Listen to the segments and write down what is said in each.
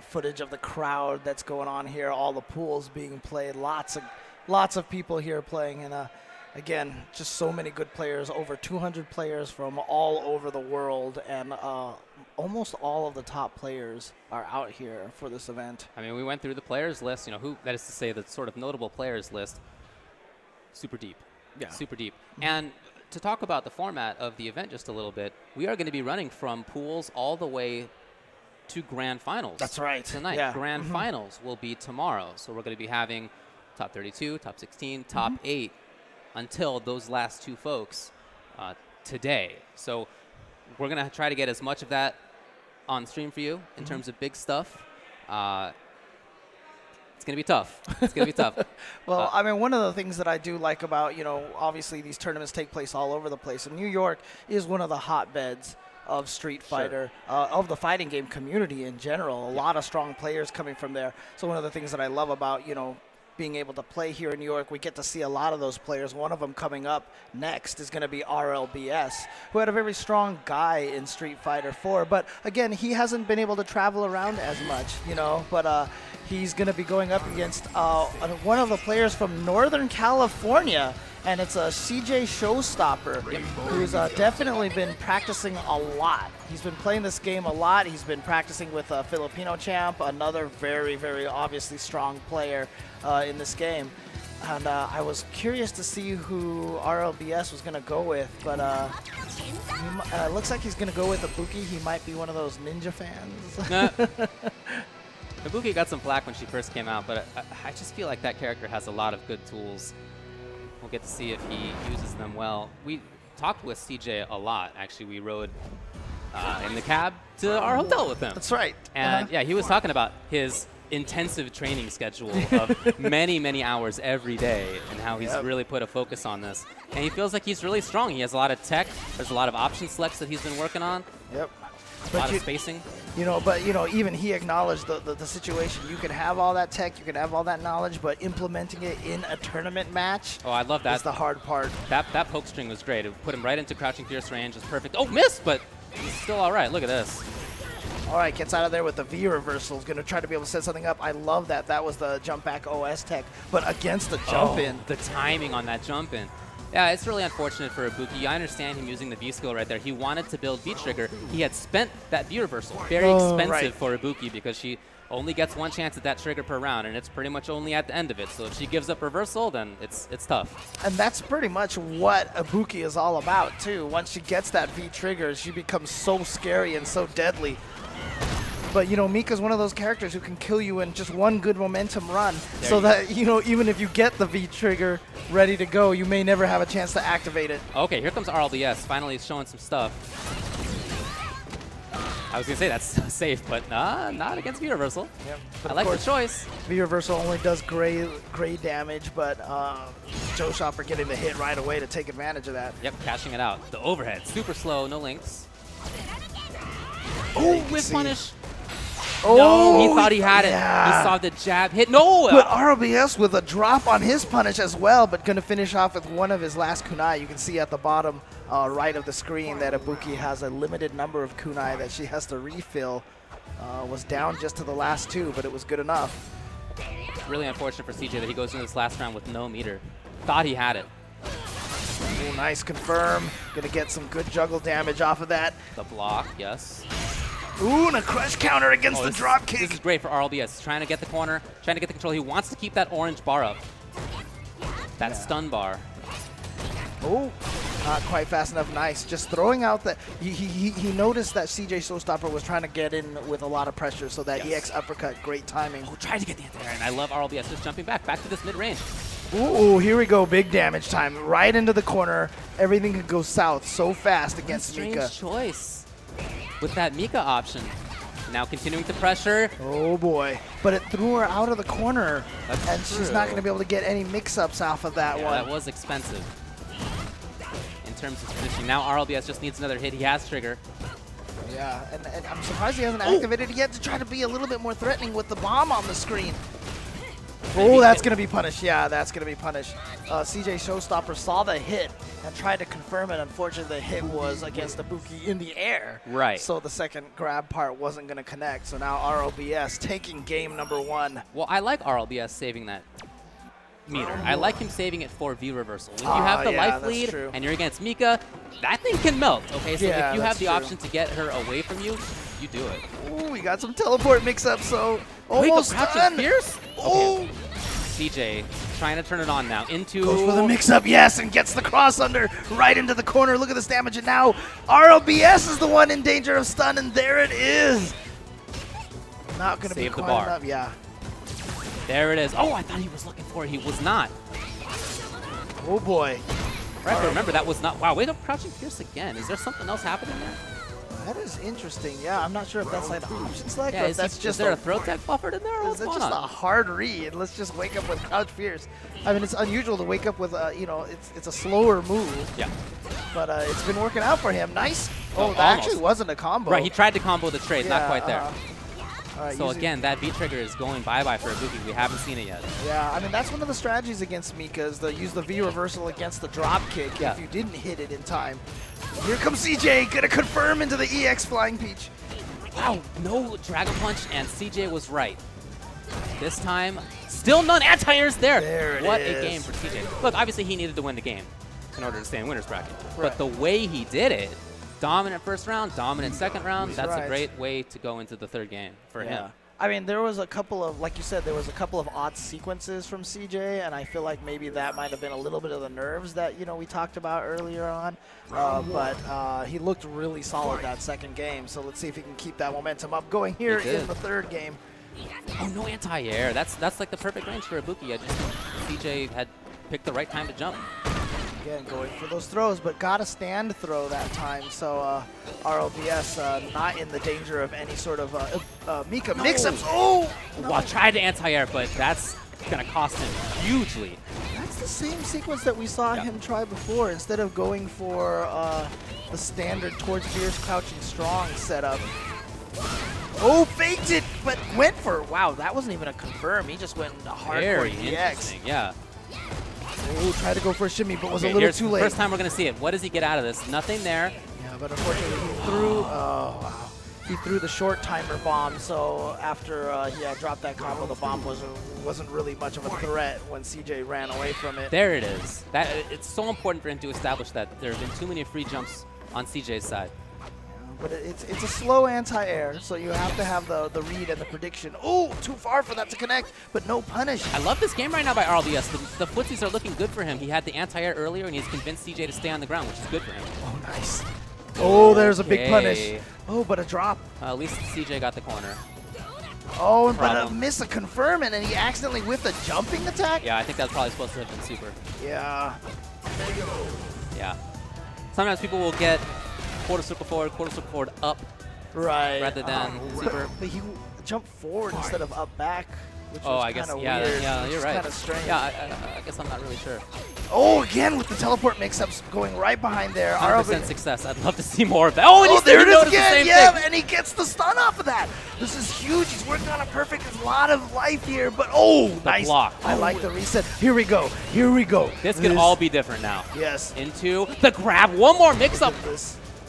footage of the crowd that's going on here, all the pools being played, lots of people here playing, and again, just so many good players, over 200 players from all over the world, and almost all of the top players are out here for this event. I mean, we went through the players list, that is to say the sort of notable players list, super deep. Yeah. Super deep. And to talk about the format of the event just a little bit, we are going to be running from pools all the way to grand finals. That's right. Tonight. Yeah. Grand finals will be tomorrow. So we're going to be having top 32, top 16, top 8 until those last two folks today. So we're going to try to get as much of that on stream for you in terms of big stuff. It's going to be tough. It's going to be tough. Well, I mean, one of the things that I do like about, obviously these tournaments take place all over the place. And New York is one of the hotbeds of Street Fighter, of the fighting game community in general. A lot of strong players coming from there. So one of the things that I love about, being able to play here in New York, we get to see a lot of those players. One of them coming up next is going to be RLBS, who had a very strong guy in Street Fighter 4. But again, he hasn't been able to travel around as much, but he's going to be going up against one of the players from Northern California, and it's a CJ Showstopper, who's definitely been practicing a lot. He's been playing this game a lot. He's been practicing with a Filipino champ, another very, very obviously strong player in this game. And I was curious to see who RLBS was going to go with, but looks like he's going to go with Ibuki. He might be one of those ninja fans. Ibuki got some flack when she first came out, but I just feel like that character has a lot of good tools. We'll get to see if he uses them well. We talked with CJ a lot. Actually, we rode in the cab to our hotel with him. That's right. And yeah, he was talking about his intensive training schedule of many, many hours every day and how he's really put a focus on this. And he feels like he's really strong. He has a lot of tech. There's a lot of option selects that he's been working on. Yep. A lot of spacing. Even he acknowledged the situation. You can have all that tech, you can have all that knowledge, but implementing it in a tournament match I love that. Is the hard part. That poke string was great. It put him right into crouching fierce range. It's perfect. Oh, missed, but he's still all right. Look at this. All right, gets out of there with the V reversal. Is going to try to be able to set something up. I love that. That was the jump back OS tech, but against the jump in. The timing on that jump in. Yeah, it's really unfortunate for Ibuki. I understand him using the V skill right there. He wanted to build V trigger. He had spent that V reversal. Very expensive for Ibuki because she only gets one chance at that trigger per round, and it's pretty much only at the end of it. So if she gives up reversal, then it's tough. And that's pretty much what Ibuki is all about, too. Once she gets that V trigger, she becomes so scary and so deadly. But, Mika's one of those characters who can kill you in just one good momentum run. So that, even if you get the V trigger ready to go, you may never have a chance to activate it. Okay, here comes RLBS. Finally showing some stuff. I was going to say that's safe, but not against V reversal. Yep. I like the choice. V reversal only does gray damage, but Showstopper getting the hit right away to take advantage of that. Yep, cashing it out. The overhead, super slow, no links. Oh, whiff punish. Oh, no, he thought he had it. He saw the jab hit. No! But RLBS with a drop on his punish as well, but going to finish off with one of his last kunai. You can see at the bottom right of the screen that Ibuki has a limited number of kunai that she has to refill. Was down just to the last two, but it was good enough. Really unfortunate for CJ that he goes into this last round with no meter. Thought he had it. Ooh, nice confirm. Going to get some good juggle damage off of that. The block, yes. Ooh, and a crush counter against the drop kick. This is great for RLBS. Trying to get the corner, trying to get the control. He wants to keep that orange bar up. That stun bar. Oh, not quite fast enough. Nice. Just throwing out that. He noticed that CJ Showstopper was trying to get in with a lot of pressure, so that EX uppercut, great timing. Oh, tried to get the anti-air, and I love RLBS just jumping back to this mid-range. Ooh, here we go. Big damage time. Right into the corner. Everything could go south so fast against Mika. Strange choice with that Mika option. Now continuing to pressure. Oh boy. But it threw her out of the corner. And she's not going to be able to get any mix-ups off of that one. That was expensive in terms of positioning. Now RLBS just needs another hit. He has trigger. Yeah, and I'm surprised he hasn't activated it yet to try to be a little bit more threatening with the bomb on the screen. Oh, that's going to be punished. Yeah, that's going to be punished. CJ Showstopper saw the hit and tried to confirm it. Unfortunately, the hit was against Ibuki in the air. Right. So the second grab part wasn't going to connect. So now RLBS taking game number 1. Well, I like RLBS saving that meter. I like him saving it for V reversal. When you have the life lead and you're against Mika, that thing can melt. Okay, so if you have the option to get her away from you, you do it. Oh, we got some teleport mix-up, so almost done. Fierce? Oh. Okay. CJ trying to turn it on now into... Goes for the mix-up, yes, and gets the cross under right into the corner. Look at this damage, and now RLBS is the one in danger of stun, and there it is. Not going to be quite enough. Yeah. There it is. Oh, I thought he was looking for it. He was not. Oh, boy. Right, remember, that was not... Wow, wait up, crouching fierce again. Is there something else happening there? That is interesting. Yeah, I'm not sure if that's like the option select or if that's just... Is there a throw tech buffered in there? Or is that just a hard read? Let's just wake up with crouch fierce. I mean, it's unusual to wake up with, you know, it's a slower move. Yeah. But it's been working out for him. Nice. Oh, that actually wasn't a combo. Right, he tried to combo the trade, not quite there. Right, so again, that V trigger is going bye-bye for Ibuki. We haven't seen it yet. Yeah, I mean, that's one of the strategies against Mika is to use the V reversal against the drop kick if you didn't hit it in time. Here comes CJ, gonna confirm into the EX Flying Peach. Wow, no Dragon Punch, and CJ was right. This time, still none anti-airs there. There it what is. A game for CJ. Look, obviously he needed to win the game in order to stay in winner's bracket. But the way he did it, dominant first round, dominant second round, that's a great way to go into the third game for him. I mean, there was a couple of, like you said, there was a couple of odd sequences from CJ, and I feel like maybe that might have been a little bit of the nerves that, you know, we talked about earlier on. But he looked really solid that second game, so let's see if he can keep that momentum up going here in the third game. Oh, no anti-air. That's like the perfect range for Ibuki. I just think CJ had picked the right time to jump. Again, going for those throws, but got a stand throw that time. So RLBS not in the danger of any sort of Mika mix-ups. Oh! Well, tried to anti-air, but that's going to cost him hugely. That's the same sequence that we saw him try before. Instead of going for the standard towards fierce crouching strong setup. Oh, faked it, but went for, wow, that wasn't even a confirm. He just went hardcore Very EX. interesting, yeah. Oh, tried to go for a shimmy, but was a little too late. First time we're going to see it. What does he get out of this? Nothing there. Yeah, but unfortunately he threw, oh, wow. He threw the short timer bomb, so after he dropped that combo, the bomb wasn't really much of a threat when CJ ran away from it. There it is. It's so important for him to establish that there have been too many free jumps on CJ's side. But it's a slow anti-air, so you have to have the read and the prediction. Oh, too far for that to connect, but no punish. I love this game right now by RLBS. The footsies are looking good for him. He had the anti-air earlier, and he's convinced CJ to stay on the ground, which is good for him. Oh, nice. Oh, there's a big punish. Oh, but a drop. At least CJ got the corner. Oh, but a miss a confirm, and then he accidentally whiffed a jumping attack? Yeah, I think that's probably supposed to have been super. Yeah. Yeah. Sometimes people will get quarter circle forward up, rather than super. But he jumped forward instead of up back, which was kind of weird. Yeah, you're right. Kind of strange. Yeah, I guess I'm not really sure. Oh, again with the teleport mix-ups going right behind there. 100% success. I'd love to see more of that. Oh, and he's there it is again. Yeah, and he gets the stun off of that. This is huge. He's working on a perfect. There's a lot of life here, but nice block. I like the reset. Here we go. Here we go. This could all be different now. Yes. Into the grab. One more mix-up.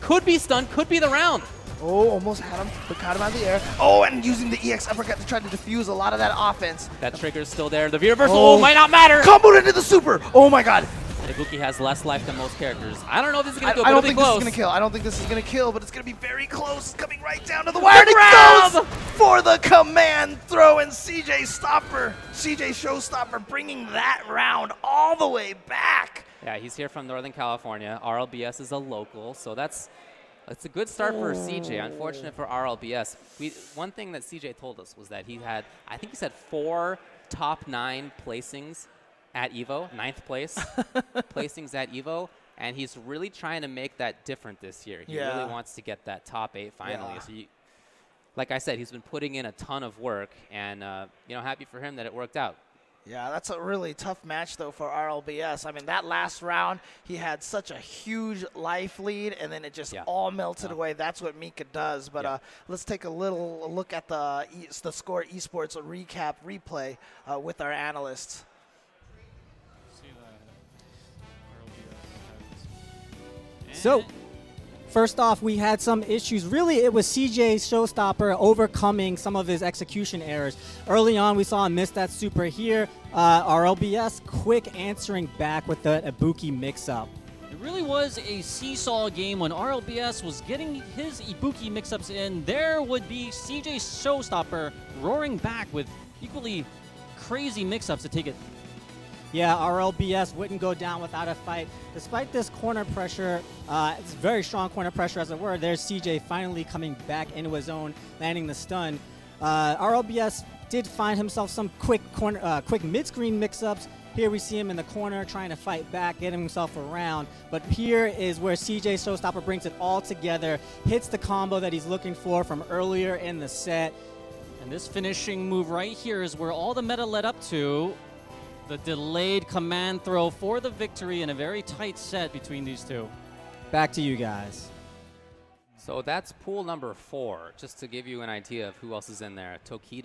Could be stunned, could be the round. Oh, almost had him, but caught him out of the air. Oh, and using the EX uppercut to try to defuse a lot of that offense. That trigger's still there. The V reversal might not matter. Comboed into the super. Oh my god. Ibuki has less life than most characters. I don't know if this is going to go, I don't think this is going to kill. I don't think this is going to kill, but it's going to be very close. It's coming right down to the wire. And it goes for the command throw, and CJ Showstopper bringing that round all the way back. Yeah, he's here from Northern California. RLBS is a local, so that's a good start for CJ. Unfortunate for RLBS. One thing that CJ told us was that he had, I think he said 4 top 9 placings at EVO, 9th place placings at EVO, and he's really trying to make that different this year. He really wants to get that top 8 finally. So like I said, he's been putting in a ton of work, and you know, happy for him that it worked out. Yeah, that's a really tough match, though, for RLBS. I mean, that last round, he had such a huge life lead, and then it just all melted away. That's what Mika does. But let's take a little look at the Score Esports recap replay with our analysts. So, first off, we had some issues. Really, it was CJ Showstopper overcoming some of his execution errors. Early on, we saw him miss that super here. RLBS quick answering back with the Ibuki mix-up. It really was a seesaw game when RLBS was getting his Ibuki mix-ups in. There would be CJ Showstopper roaring back with equally crazy mix-ups to take it. Yeah, RLBS wouldn't go down without a fight. Despite this corner pressure, it's very strong corner pressure as it were. There's CJ finally coming back into his own, landing the stun. RLBS did find himself some quick mid-screen mix-ups. Here we see him in the corner trying to fight back, getting himself around. But here is where CJ Showstopper brings it all together, hits the combo that he's looking for from earlier in the set. And this finishing move right here is where all the meta led up to. The delayed command throw for the victory in a very tight set between these two. Back to you guys. So that's pool number 4, just to give you an idea of who else is in there. Tokido.